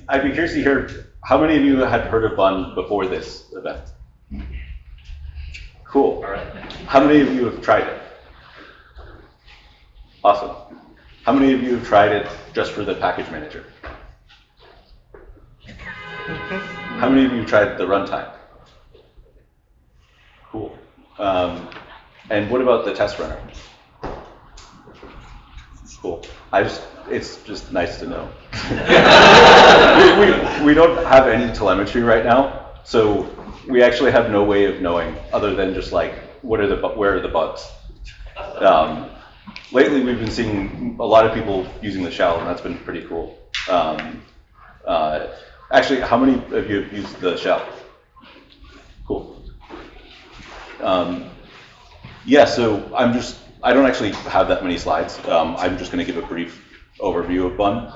I'd be curious to hear, how many of you had heard of Bun before this event? Cool. All right. How many of you have tried it? Awesome. How many of you have tried it just for the package manager? How many of you tried the runtime? Cool. And what about the test runner? Cool. It's just nice to know. we don't have any telemetry right now, so we actually have no way of knowing other than just like where are the bugs. Lately, we've been seeing a lot of people using the shell, and that's been pretty cool. Actually, how many of you have used the shell? Cool. Yeah, so I don't actually have that many slides. I'm just going to give a brief overview of Bun.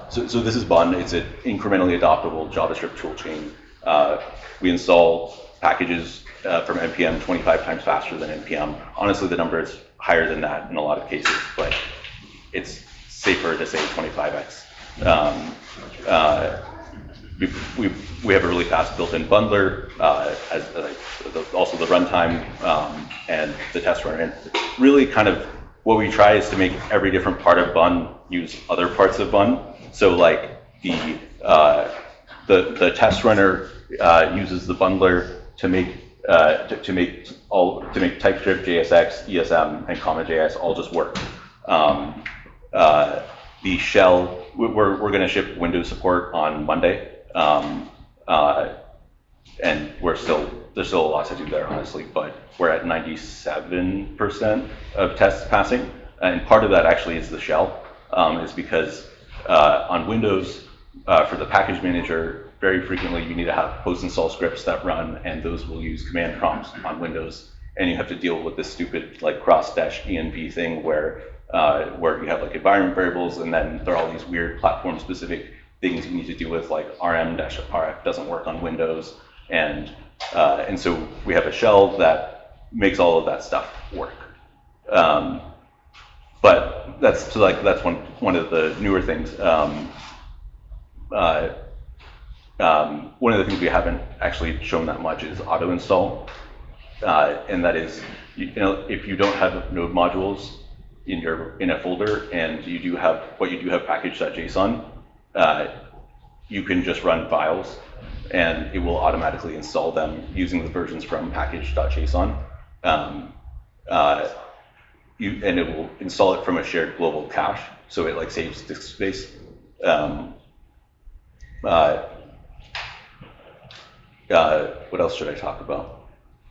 So this is Bun. It's an incrementally adoptable JavaScript toolchain. We install packages from NPM 25 times faster than NPM. Honestly, the number is higher than that in a lot of cases, but it's safer to say 25x. We have a really fast built-in bundler, also the runtime and the test runner. And really kind of what we try is to make every different part of Bun use other parts of Bun. So like the test runner uses the bundler to make TypeScript, JSX, ESM, and CommaJS all just work. The shell, we're going to ship Windows support on Monday, and there's still a lot to do there, honestly, but we're at 97% of tests passing, and part of that actually is the shell, is because on Windows, for the package manager, very frequently you need to have post-install scripts that run, and those will use command prompts on Windows, and you have to deal with this stupid like cross-env thing where you have like environment variables, and then there are all these weird platform-specific things you need to do with, like rm-rf doesn't work on Windows, and so we have a shell that makes all of that stuff work. But that's one of the newer things. One of the things we haven't actually shown that much is auto install, and that is, if you don't have node modules in a folder and you do have package.json, you can just run files and it will automatically install them using the versions from package.json. And it will install it from a shared global cache, so it like saves disk space. What else should I talk about?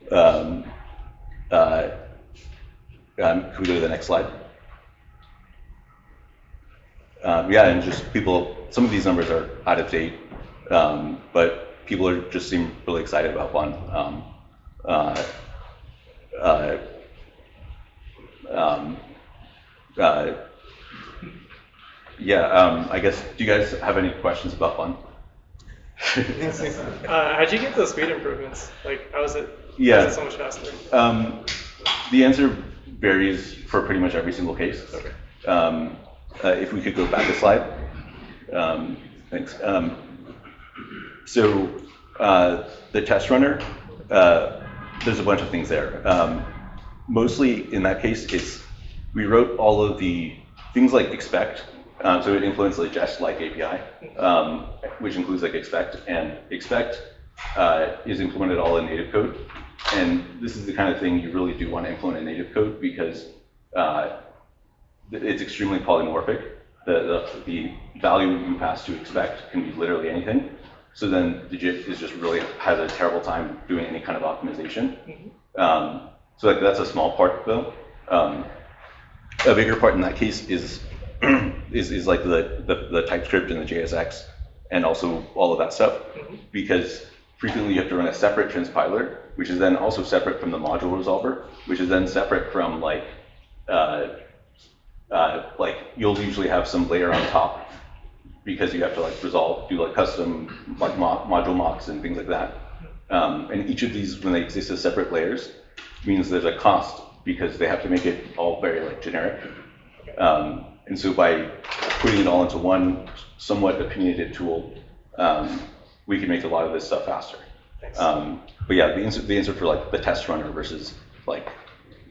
Can we go to the next slide? Yeah, and just some of these numbers are out of date, but people just seem really excited about Bun. I guess, do you guys have any questions about Bun? How'd you get those speed improvements? Like, how is it so much faster? The answer varies for pretty much every single case. Okay. If we could go back a slide. Thanks. So the test runner, there's a bunch of things there. Mostly in that case, we wrote all of the things like expect. So it implements like just like API, which includes like expect, and expect is implemented all in native code. And this is the kind of thing you really do want to implement in native code because it's extremely polymorphic. The value you pass to expect can be literally anything. So then the JIT is just really has a terrible time doing any kind of optimization. So like that's a small part though. A bigger part in that case is like the TypeScript and the JSX and also all of that stuff, because frequently you have to run a separate transpiler, which is then also separate from the module resolver, which is then separate from like you'll usually have some layer on top because you have to like do like custom like module mocks and things like that. And each of these, when they exist as separate layers, means there's a cost because they have to make it all very like generic. And so by putting it all into one somewhat opinionated tool, we can make a lot of this stuff faster. But yeah, the answer for like the test runner versus like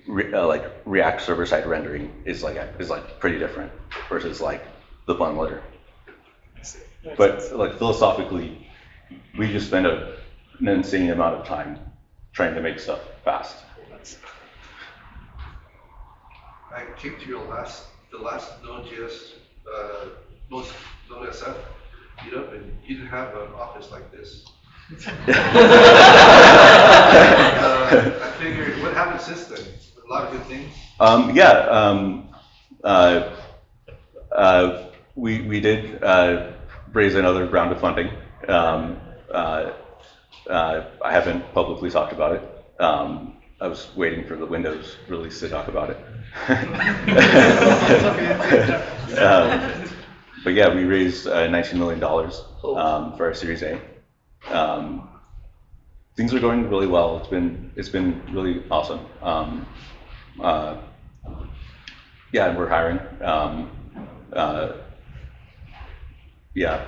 React server-side rendering is pretty different versus like the bundler. But like philosophically, we just spend an insane amount of time trying to make stuff fast. I came to the last Node.js, Node.sf meetup, and you didn't have an office like this. I figured, what happened since then? A lot of good things. We did raise another round of funding. I haven't publicly talked about it. I was waiting for the Windows release to talk about it. But yeah, we raised $19 million for our Series A. Things are going really well. It's been really awesome. Yeah, and we're hiring. Yeah.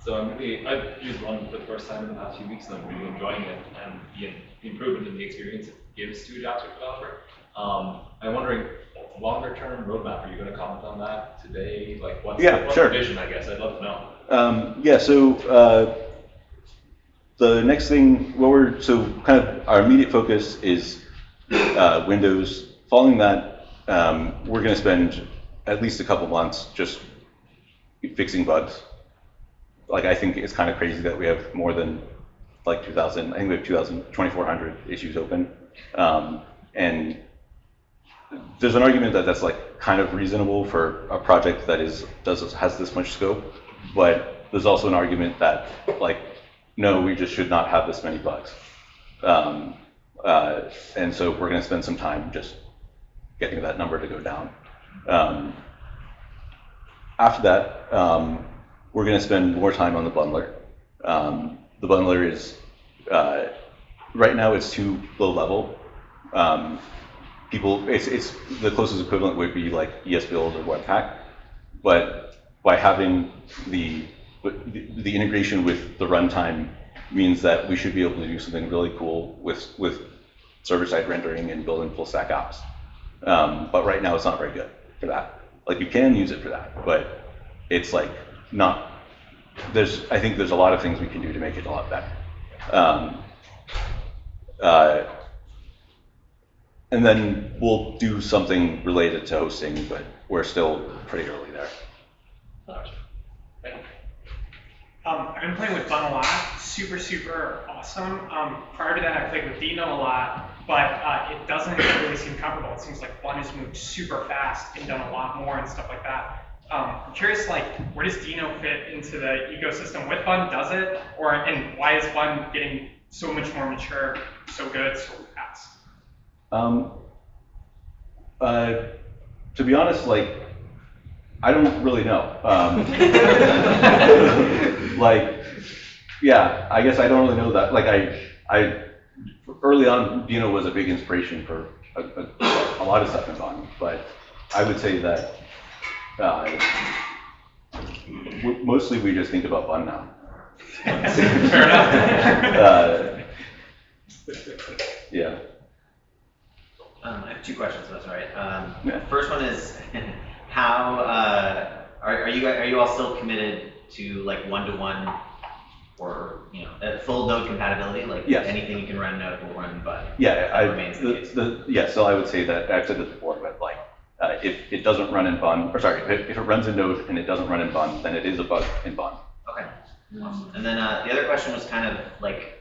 So I've used one for the first time in the past few weeks, and I'm really enjoying it, and the improvement in the experience it gives to a JavaScript developer. I'm wondering, longer term roadmap, are you going to comment on that today? Like, what's the vision, I guess? I'd love to know. So the next thing, kind of our immediate focus is Windows. Following that, we're going to spend at least a couple months just fixing bugs. Like, I think it's kind of crazy that we have more than like 2,000, I think we have 2,400 issues open. And there's an argument that that's like kind of reasonable for a project that has this much scope, but there's also an argument that like, no, we just should not have this many bugs. And so we're going to spend some time just getting that number to go down. After that, we're going to spend more time on the bundler. The bundler is, right now it's too low level. It's the closest equivalent would be like ESBuild or Webpack, but by having the integration with the runtime means that we should be able to do something really cool with server-side rendering and building full stack apps. But right now it's not very good for that. Like, you can use it for that, but it's like not. I think there's a lot of things we can do to make it a lot better. And then we'll do something related to hosting, but we're still pretty early there. I've been playing with Bun a lot. Super, super awesome. Prior to that, I played with Dino a lot, but it doesn't really seem comparable. It seems like Bun has moved super fast and done a lot more and stuff like that. I'm curious, like, where does Dino fit into the ecosystem with Bun? Does it? And why is Bun getting so much more mature, so good, so fast? To be honest, like, I don't really know. Like, yeah, I guess I don't really know that. Like, I early on, Dino was a big inspiration for a lot of stuff in Bun, but I would say that mostly we just think about Bun now. Fair enough. Yeah. I have two questions, if that's all right. First one is, how are you all still committed to like one-to-one or full node compatibility? Like, yes. Anything you can run Node will run Bun. Yeah, remains the case. So I would say that I've said this before, but like, if it doesn't run in Bun, or sorry, if it runs in Node and it doesn't run in Bun, then it is a bug in Bun. Okay. Awesome. And then the other question was kind of like,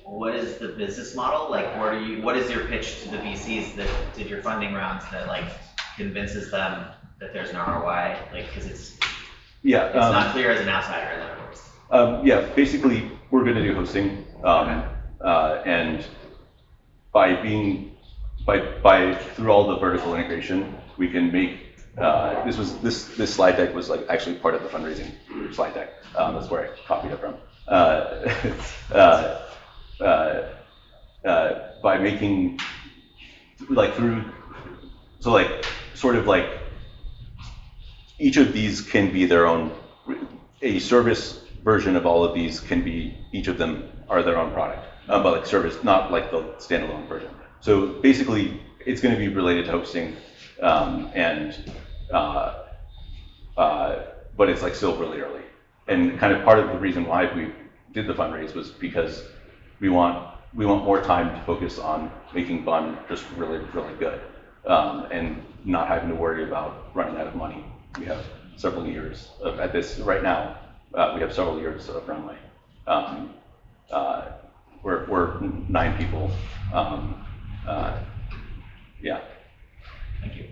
what is the business model? Like, what is your pitch to the VCs that did your funding rounds that like convinces them that there's an ROI? Like, because it's not clear as an outsider, in other words. Yeah, basically we're going to do hosting, and through all the vertical integration, we can make this slide deck was like actually part of the fundraising slide deck. That's where I copied it from. by making like sort of like each of these can be their own, a service version of all of these can be, each of them are their own product, but like service, not like the standalone version. So basically it's going to be related to hosting, but it's like still really early. And kind of part of the reason why we did the fundraise was because we want more time to focus on making Bun just really, really good, and not having to worry about running out of money. We have several years at this right now. We have several years of runway. We're 9 people. Yeah. Thank you.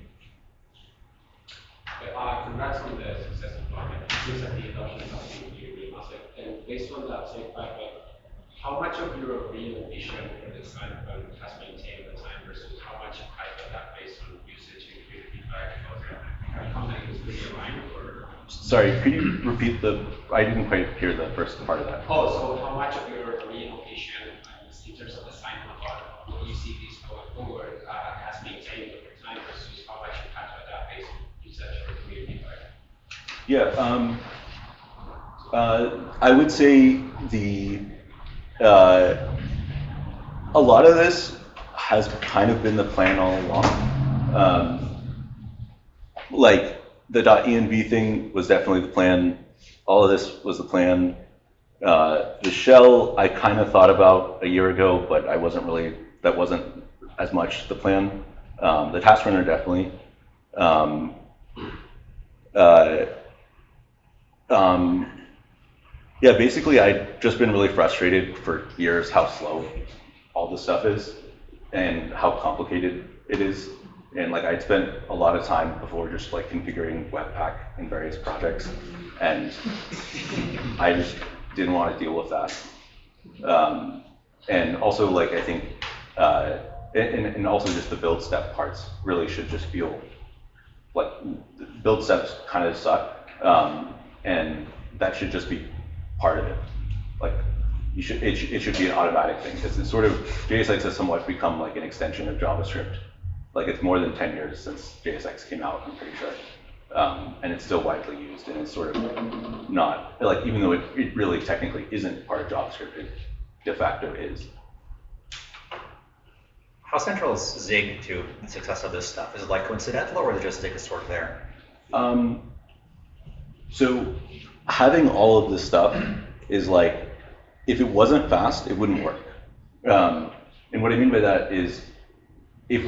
Congrats on the success of Bun. It seems that the adoption is something really massive. And based on that same fact, how much of your real vision for the design of Bun has maintained over time versus how much type of that based on usage and feedback? Are you confident it's really aligned or? Sorry, could you repeat I didn't quite hear the first part of that. Oh, so how much of your real vision in terms of design of Bun, when you see this going forward, has maintained over time versus how much you had to adapt based on usage or community feedback? Yeah, I would say a lot of this has kind of been the plan all along. Like the .env thing was definitely the plan. All of this was the plan. The shell I kind of thought about a year ago, but that wasn't as much the plan. The task runner definitely. Yeah, basically I've just been really frustrated for years how slow all this stuff is and how complicated it is. And like I'd spent a lot of time before just like configuring Webpack in various projects, and I just didn't want to deal with that. And also like I think, and also just the build step parts really should just feel like build steps kind of suck, and that should just be part of it. Like it should be an automatic thing, because it's sort of, JSX has somewhat become like an extension of JavaScript. Like it's more than 10 years since JSX came out, I'm pretty sure. And it's still widely used, and it's sort of not, like even though it really technically isn't part of JavaScript, it de facto is. How central is Zig to the success of this stuff? Is it like coincidental, or is it just Zig is sort of there? So having all of this stuff is like, if it wasn't fast, it wouldn't work. And what I mean by that is, if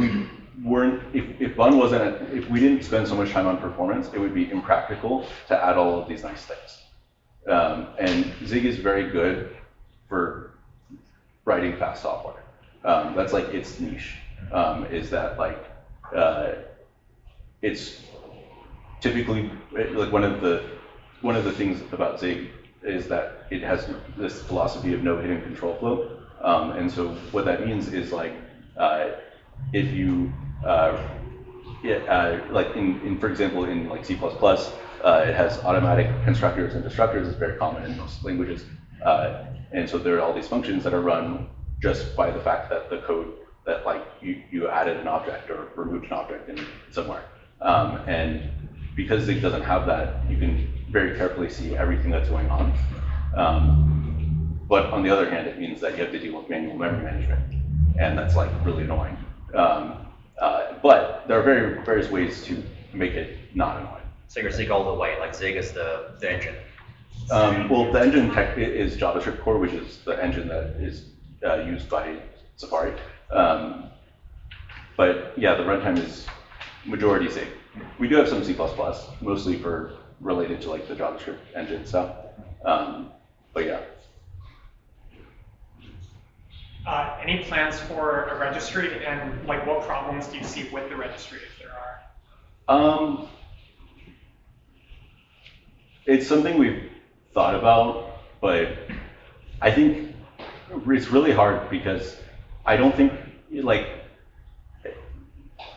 Bun wasn't, if we didn't spend so much time on performance, it would be impractical to add all of these nice things. And Zig is very good for writing fast software. That's like its niche, is that like, it's typically, like one of the things about Zig is that it has this philosophy of no hidden control flow. And so what that means is like, if you, like for example, in like C++, it has automatic constructors and destructors. It's very common in most languages. And so there are all these functions that are run just by the fact that the code that like you added an object or removed an object in somewhere. And because Zig doesn't have that, you can very carefully see everything that's going on. But on the other hand, it means that you have to deal with manual memory management, and that's like really annoying. But there are various ways to make it not annoying. So you're Zig all the way, like Zig is the engine. Well, the engine tech is JavaScript core, which is the engine that is used by Safari. But yeah, the runtime is majority Zig. We do have some C++, mostly related to like the JavaScript engine stuff. But yeah. Any plans for a registry, and like what problems do you see with the registry if there are? It's something we've thought about, but I think it's really hard because I don't think like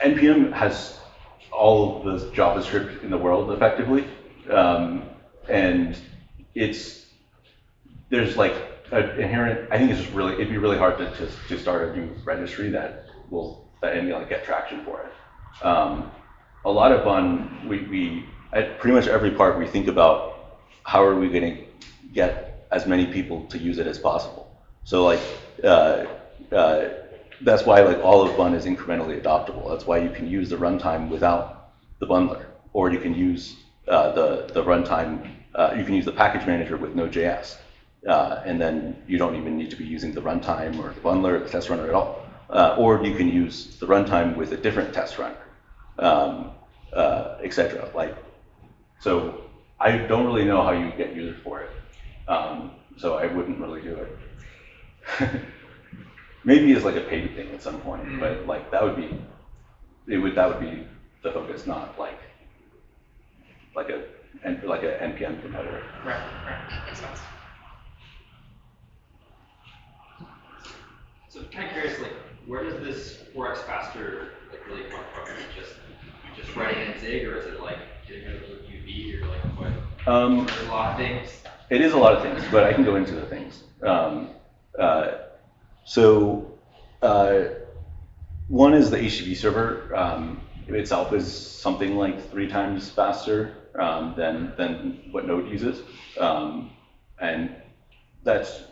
NPM has all of the JavaScript in the world effectively, and it's there's like an inherent, I think it's just really, it'd be really hard to start a new registry that and like get traction for it. A lot of Bun, we at pretty much every part we think about how are we going to get as many people to use it as possible. So like that's why like all of Bun is incrementally adoptable. That's why you can use the runtime without the bundler, or you can use the runtime. You can use the package manager with Node.js, and then you don't even need to be using the runtime or the bundler or the test runner at all. Or you can use the runtime with a different test runner, etc. Like, so I don't really know how you get users for it, so I wouldn't really do it. Maybe as like a paid thing at some point, but like that would be the focus, not like a NPM competitor. Right, makes sense. So kind of curious, like, where does this 4x faster like really come from? Is it just writing in Zig, or is it like getting rid of UV, or like what? There's a lot of things. It is a lot of things, but I can go into the things. One is the HTTP server itself is something like 3 times faster than what Node uses, and that's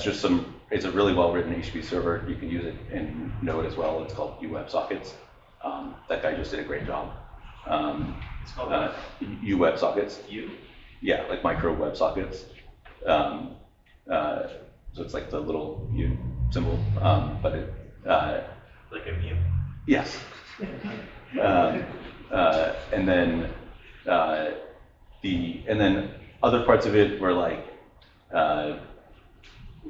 just it's a really well written HTTP server. You can use it in Node as well. It's called UWebSockets. That guy just did a great job. It's called UWebSockets. U? Yeah, like micro WebSockets. So it's like the little U symbol, but it Like a meme? yes. And then other parts of it were like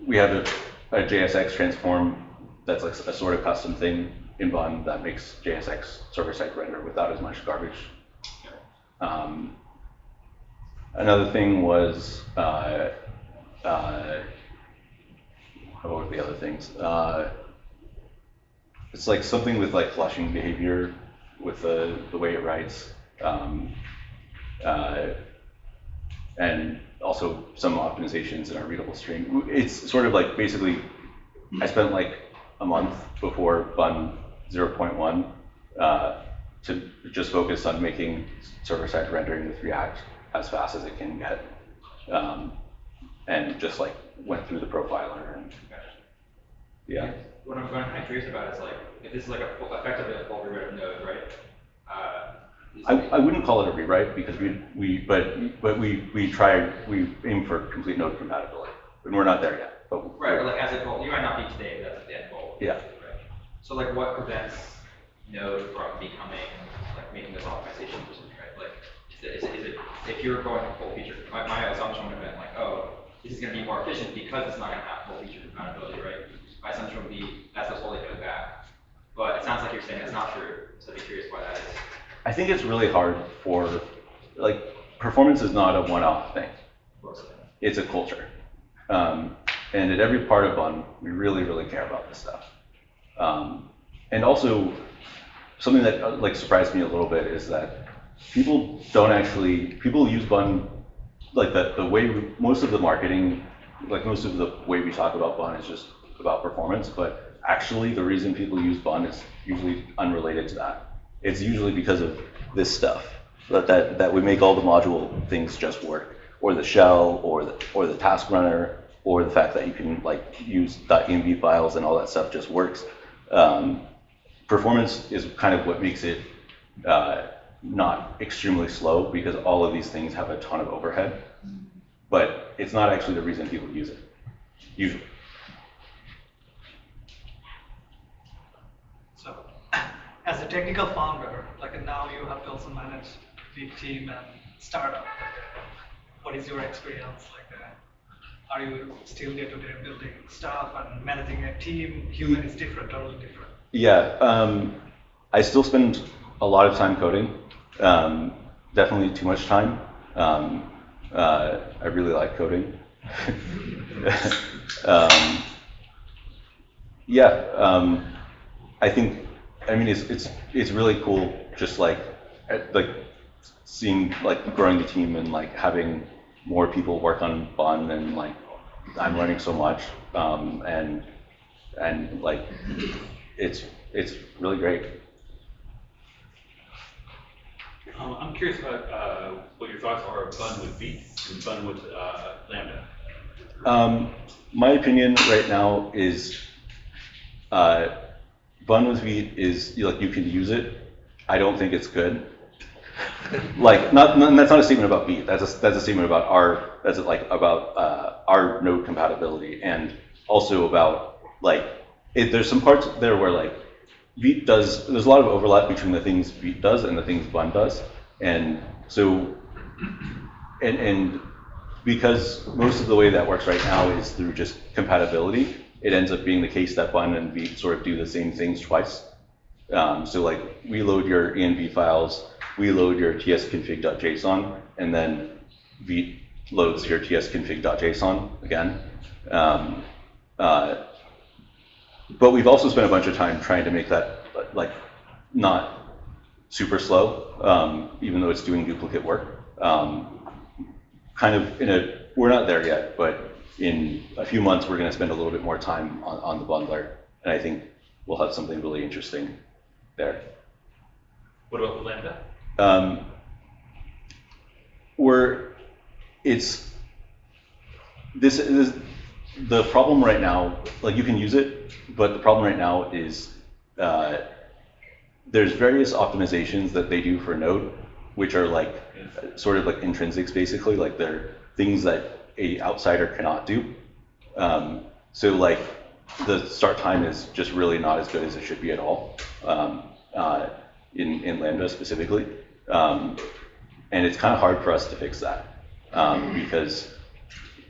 we have a JSX transform that's like a sort of custom thing in Bun that makes JSX server-side render without as much garbage. Another thing was what were the other things? It's like something with like flushing behavior with the way it writes, and also some optimizations in our readable stream. It's sort of like basically, I spent like a month before Bun 0.1 to just focus on making server-side rendering with React as fast as it can get, and just like went through the profiler and yeah. What I'm kind of curious about is like, if this is like effectively a full rewrite of Node, right? I wouldn't call it a rewrite because we aim for complete Node compatibility, and we're not there yet. But right, or like as a goal, you might not be today, but that's the end goal. Yeah. Right? So like, what prevents Node from becoming like making this optimization decision, right? Like, is it if you're going for full feature? My assumption would have been like, oh, this is going to be more efficient because it's not going to have full feature compatibility, right? My assumption would be that's what's holding it back. But it sounds like you're saying it's not true. So I'd be curious why that is. I think it's really hard for, like, performance is not a one-off thing. It's a culture. And at every part of Bun, we really, really care about this stuff. And also, something that like surprised me a little bit is that people use Bun, like the way, most of the marketing, like most of the way we talk about Bun is just about performance, but actually the reason people use Bun is usually unrelated to that. It's usually because of this stuff, that we make all the module things just work, or the shell, or the task runner, or the fact that you can like use .env files and all that stuff just works. Performance is kind of what makes it not extremely slow, because all of these things have a ton of overhead, but it's not actually the reason people use it, usually. So, as a technical founder, like now you have to also manage big team and startup. What is your experience like that? Are you still day-to-day building stuff and managing a team? Human is different, totally different. Yeah, I still spend a lot of time coding. Definitely too much time. I really like coding. I think, I mean, it's really cool just like seeing like growing the team and like having more people work on Bun and like I'm learning so much, and like it's really great. I'm curious about what your thoughts are of Bun with Beat and Bun with Lambda. My opinion right now is Bun with Beat is like you can use it. I don't think it's good. Like that's not a statement about Beat. That's a statement about our node compatibility, and also about like there's some parts there where like Beat does. There's a lot of overlap between the things Beat does and the things Bun does, and so and because most of the way that works right now is through just compatibility, it ends up being the case that Bun and Beat sort of do the same things twice. So like we load your env files, we load your tsconfig.json, and then Beat loads your tsconfig.json again. But we've also spent a bunch of time trying to make that like not super slow, even though it's doing duplicate work. Kind of we're not there yet, but in a few months we're going to spend a little bit more time on the bundler, and I think we'll have something really interesting there. What about the Lambda? This is the problem right now. Like you can use it, but the problem right now is there's various optimizations that they do for Node, which are like sort of like intrinsics, basically, like they're things that a outsider cannot do. So like the start time is just really not as good as it should be at all, in Lambda specifically. And it's kind of hard for us to fix that, because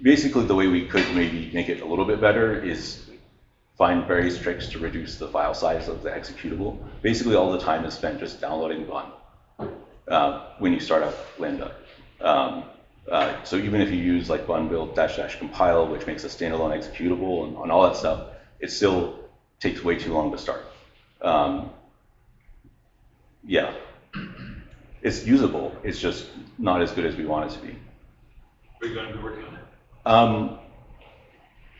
basically the way we could maybe make it a little bit better is find various tricks to reduce the file size of the executable. Basically all the time is spent just downloading Bun when you start up Lambda. So even if you use like bun build -- compile, which makes a standalone executable and all that stuff, it still takes way too long to start. Yeah, it's usable. It's just not as good as we want it to be. Are you going to be working on it?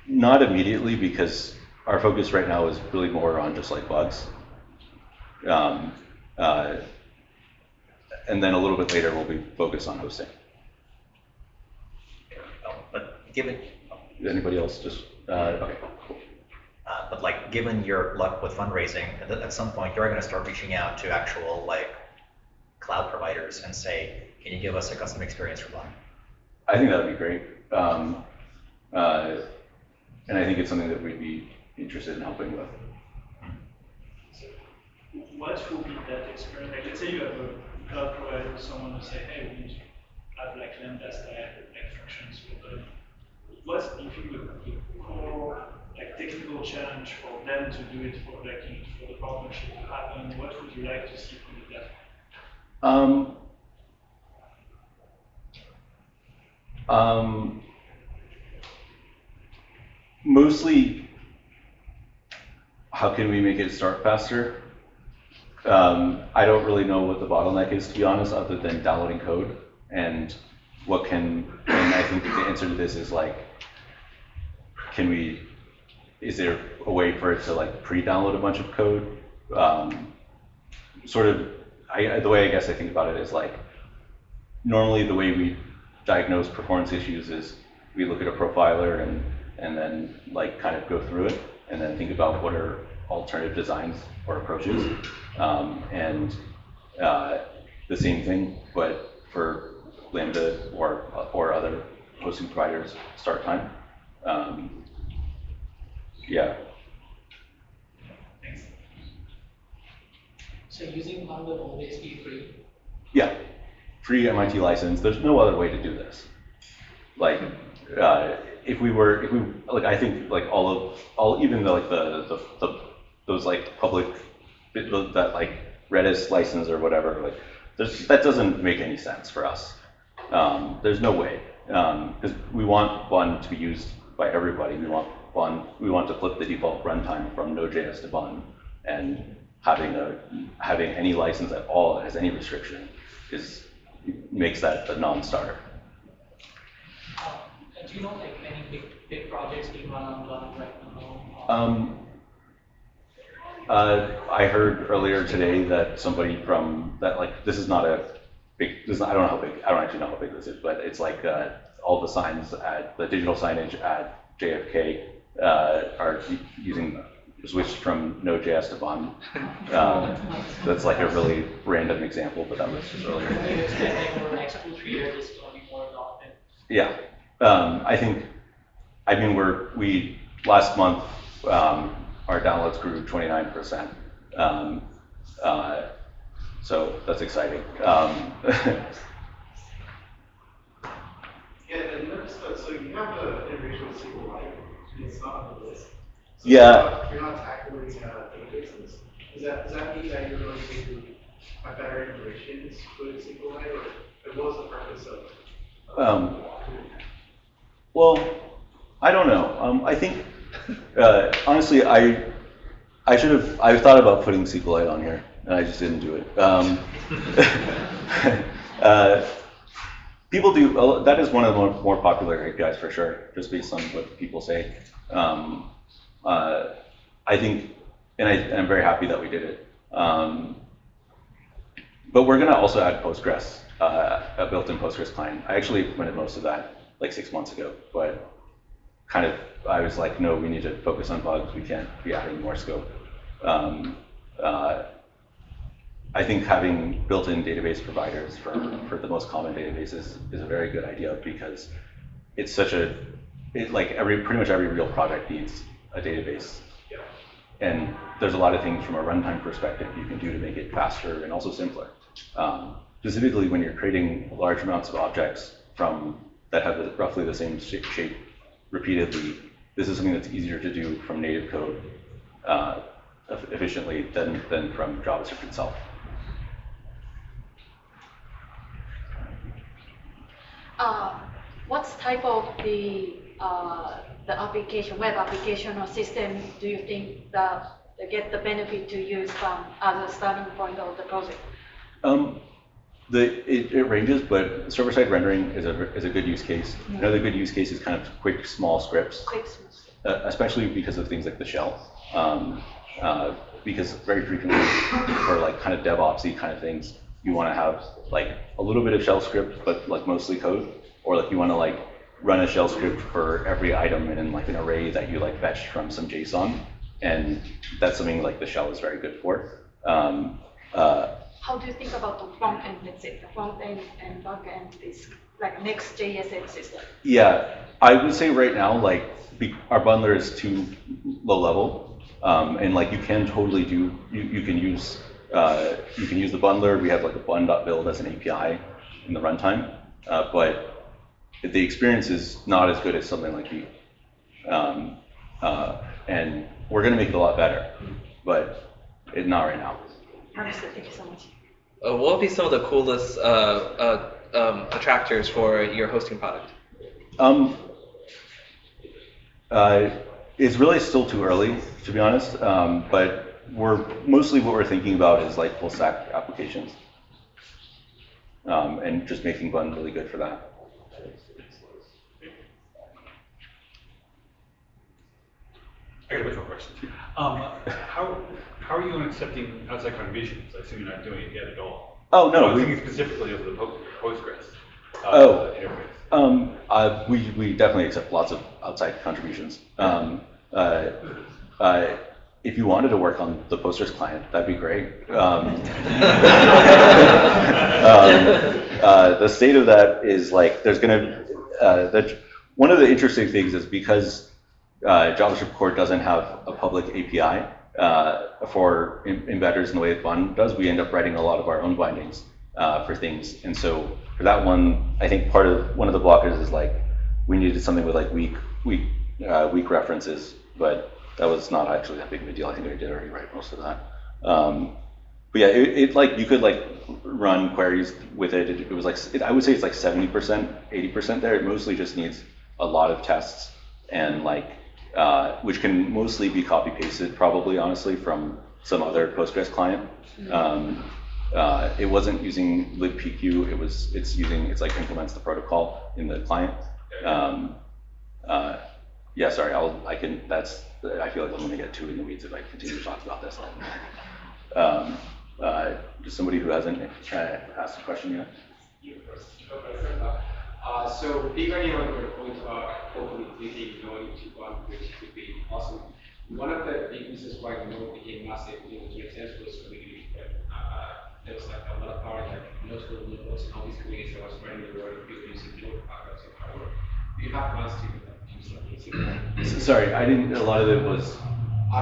Not immediately, because our focus right now is really more on just like bugs. And then a little bit later, we'll be focused on hosting. But given anybody else, just okay. Cool. But like, given your luck with fundraising, at some point you're going to start reaching out to actual like cloud providers and say, "Can you give us a custom experience for Bun?" I think that would be great, and I think it's something that we'd be interested in helping with. So what would be that experience? Like, let's say you have a cloud provider, someone will say, "Hey, we need to have like Lambda style like functions with them." What's if you would the core like technical challenge for them to do it, for like for the partnership to happen? What would you like to see from the platform? Mostly, how can we make it start faster? I don't really know what the bottleneck is, to be honest, other than downloading code. And I think the answer to this is like, is there a way for it to like pre-download a bunch of code? The way I guess I think about it is like, normally the way we diagnose performance issues is we look at a profiler and then like kind of go through it and then think about what are alternative designs or approaches. The same thing, but for Lambda or other hosting providers, start time. Yeah. Thanks. So using Bun will always be free? Yeah, free MIT license. There's no other way to do this. Like, if we I think like even like those like public that like Redis license or whatever, like that doesn't make any sense for us. There's no way, because we want Bun to be used by everybody. We want to flip the default runtime from Node.js to Bun, and having any license at all that has any restriction makes that a non-starter. Do you know like many big big projects being run on Bun right now? I heard earlier today that somebody from that, like, this is not a big, I don't know how big, I don't actually know how big this is, but it's like all the signs at the digital signage at JFK are using switched from Node.js to Bun. That's like a really random example, but that was just earlier. Are you expecting over the next 2-3 years this to be more adopted? Yeah, I mean, we last month our downloads grew 29%. So that's exciting. Yeah, and notice that, so you have the integration with SQLite, it's not on the list. So Yeah. you're not tackling databases. Does that mean that you're going to have better integrations with SQLite, or what was the purpose of? Well, I don't know. I think honestly, I thought about putting SQLite on here, and I just didn't do it. People do, that is one of the more popular APIs for sure, just based on what people say. I think, and I'm very happy that we did it. But we're gonna also add Postgres, a built-in Postgres client. I actually implemented most of that like 6 months ago, but kind of, I was like, no, we need to focus on bugs. We can't be adding more scope. I think having built-in database providers for the most common databases is a very good idea, because it's such a, like pretty much every real project needs a database. Yeah. And there's a lot of things from a runtime perspective you can do to make it faster and also simpler. Specifically when you're creating large amounts of objects that have roughly the same shape repeatedly, this is something that's easier to do from native code efficiently than from JavaScript itself. What type of the application, web application or system do you think that they get the benefit to use Bun as a starting point of the project? It ranges, but server-side rendering is a good use case. Mm-hmm. Another good use case is kind of quick, small scripts, especially because of things like the shell. Because very frequently for like kind of DevOpsy kind of things, you want to have like a little bit of shell script, but like mostly code, or like you want to like run a shell script for every item in like an array that you like fetched from some JSON, and that's something like the shell is very good for. How do you think about the front end? Let's say the front end and back end is like Next.js system. Yeah, I would say right now, like our bundler is too low level, and like you can totally do, you can use the bundler. We have like a bun.build as an API in the runtime, but the experience is not as good as something like Vue, and we're going to make it a lot better, but not right now. Understood. Thank you so much. What would be some of the coolest attractors for your hosting product? It's really still too early, to be honest, but what we're thinking about is like full stack applications, and just making Bun really good for that. I got a quick question. How are you on accepting outside contributions? I assume you're not doing it yet at all. Oh no, I'm thinking specifically of the Postgres interface. We definitely accept lots of outside contributions. If you wanted to work on the Postgres client, that'd be great. The state of that is like there's gonna one of the interesting things is because JavaScript core doesn't have a public API for embedders in the way that Bun does. We end up writing a lot of our own bindings for things, and so for that one, I think one of the blockers is like we needed something with like weak references, but that was not actually that big of a deal. I think I did already write most of that. But yeah, it like you could like run queries with it. It was like I would say it's like 70%, 80% there. It mostly just needs a lot of tests and like which can mostly be copy pasted probably honestly from some other Postgres client. It wasn't using libpq. It's like implements the protocol in the client. Yeah, sorry, I feel like I'm gonna get too in the weeds if I continue to talk about this. Just somebody who hasn't asked a question yet? You first. So piggybacking on your point about open thinking going to one, which would be awesome. One of the big reasons why Node became massive in the 2010s was community. There was like a lot of power, like multiple nodes and all these communities that was spreading the word of people using Node products and hardware. Do you have plans to do something similar? Sorry, I didn't. A lot of it was.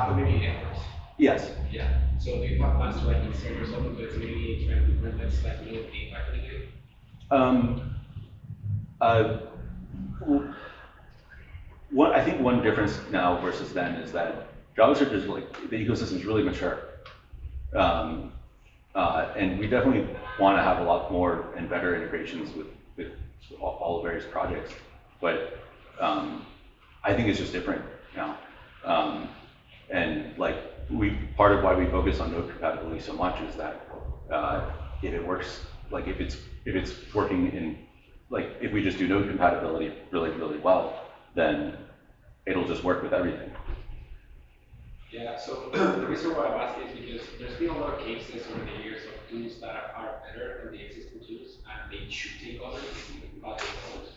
Community efforts. Yes. Yeah. So do you have plans to like insert yourself into the community and try to bring that like Node being back in I think one difference now versus then is that JavaScript is like, the ecosystem is really mature. And we definitely want to have a lot more and better integrations with all the various projects. But I think it's just different now. And like, part of why we focus on node compatibility so much is that if it works, like if it's working in, like if we just do node compatibility really, really well, then it'll just work with everything. Yeah, so the reason why I'm asking is because there's been a lot of cases over the years of tools that are better than the existing tools, and they should take others, but they don't.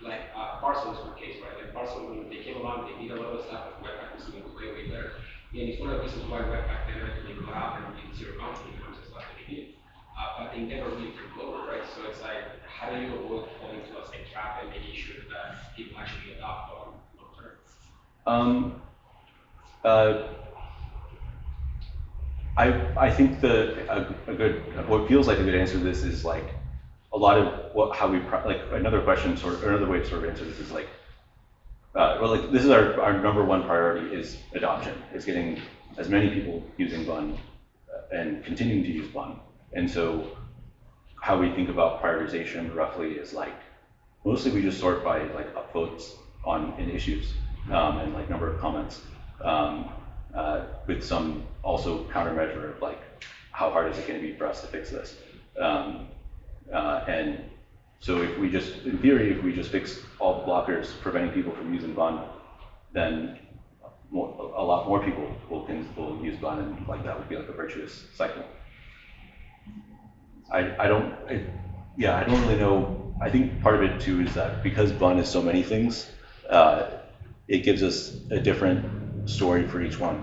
Like Parcel is one case, right? Like Parcel, when they came along, they did a lot of stuff, but Webpack was doing way, way better. And it's one of the reasons why Webpack then actually go out and did zero boundary in terms of stuff that they did. But they never really took over, right? So it's like, how do you avoid falling into a same trap and making sure that people actually adopt on long term? I think what feels like a good answer to this is like a lot of another question or another way to sort of answer this is like, this is our number one priority is adoption. It's getting as many people using Bun and continuing to use Bun. And so how we think about prioritization roughly is like, mostly we just sort by like upvotes in issues and like number of comments. With some also countermeasure of like, how hard is it going to be for us to fix this? And so if we just, in theory, if we just fix all the blockers preventing people from using Bun, then a lot more people will use Bun, and like that would be like a virtuous cycle. I don't really know. I think part of it too is that because Bun is so many things, it gives us a different story for each one.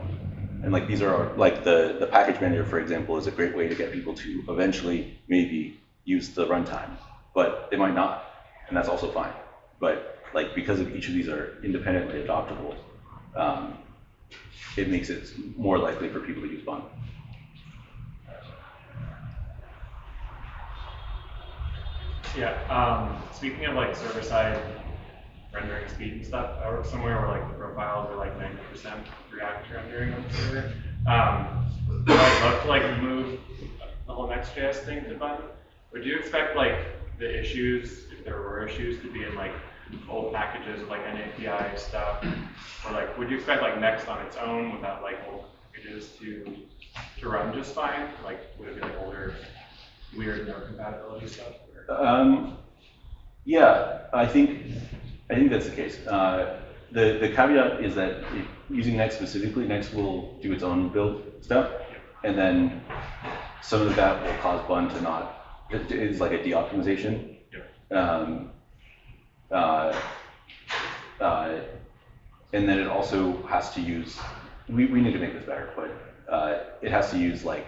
And like these are like the package manager, for example, is a great way to get people to eventually maybe use the runtime, but they might not, and that's also fine. But like because of each of these are independently adoptable, it makes it more likely for people to use Bun. Yeah. Speaking of like server-side rendering speed and stuff, I work somewhere where like the profiles are like 90% React rendering on the server. I'd love to like move the whole Next.js thing to Bun. Would you expect like the issues, if there were issues, to be in like old packages with like NAPI stuff, or like would you expect like Next on its own without like old packages to run just fine? Like would it be like older, weird no compatibility stuff? Yeah, I think that's the case. The caveat is that using Next specifically, Next will do its own build stuff, and then some of that will cause Bun to not. It is like a de-optimization. And then it also has to use. We need to make this better, but it has to use like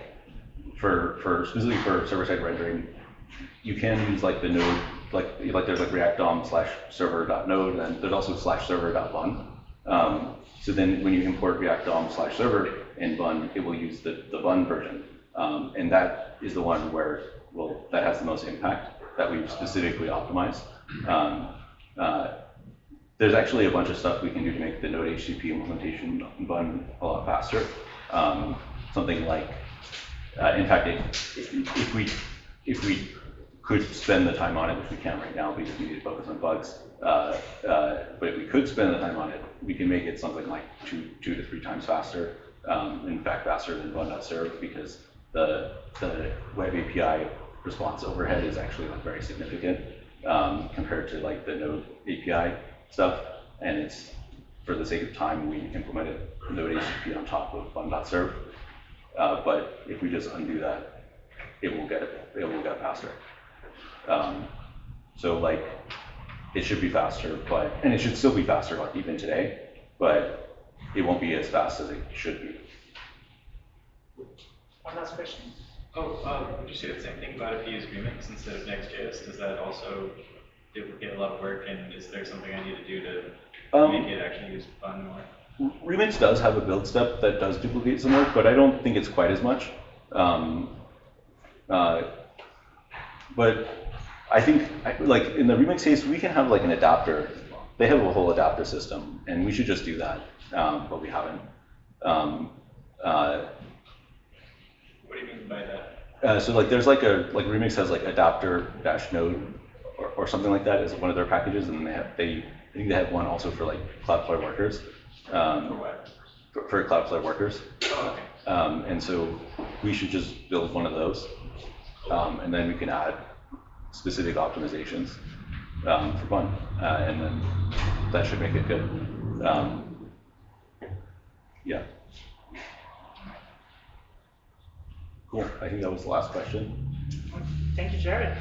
for specifically for server-side rendering. You can use like the node, like there's like React DOM /server.node, and there's also /server.bun. So then when you import React DOM /server in Bun, it will use the Bun version. And that is the one where, that has the most impact that we've specifically optimized. There's actually a bunch of stuff we can do to make the Node HTTP implementation in Bun a lot faster. Something like, in fact, if we could spend the time on it, which we can't right now because we need to focus on bugs, but if we could spend the time on it, we can make it something like 2 to 3 times faster. In fact, faster than Bun.serve, because the web API response overhead is actually like very significant compared to like the Node API stuff, and for the sake of time, we implemented Node HTTP on top of Bun.serve. But if we just undo that, it will get faster. So like, it should be faster, and it should still be faster, like even today, but it won't be as fast as it should be. One last question. Would you say the same thing about if you use Remix instead of Next.js? Does that also duplicate a lot of work, and is there something I need to do to make it actually use Bun more? Remix does have a build step that does duplicate some work, but I don't think it's quite as much. But I think, like in the Remix case, we can have like an adapter. They have a whole adapter system, and we should just do that, but we haven't. What do you mean by that? So like there's like Remix has like adapter-node or something like that as one of their packages, and I think they have one also for like Cloudflare workers. For what? For Cloudflare workers. Oh, okay. And so we should just build one of those, and then we can add specific optimizations for Bun, and then that should make it good. Yeah. Cool. I think that was the last question. Thank you, Jarred.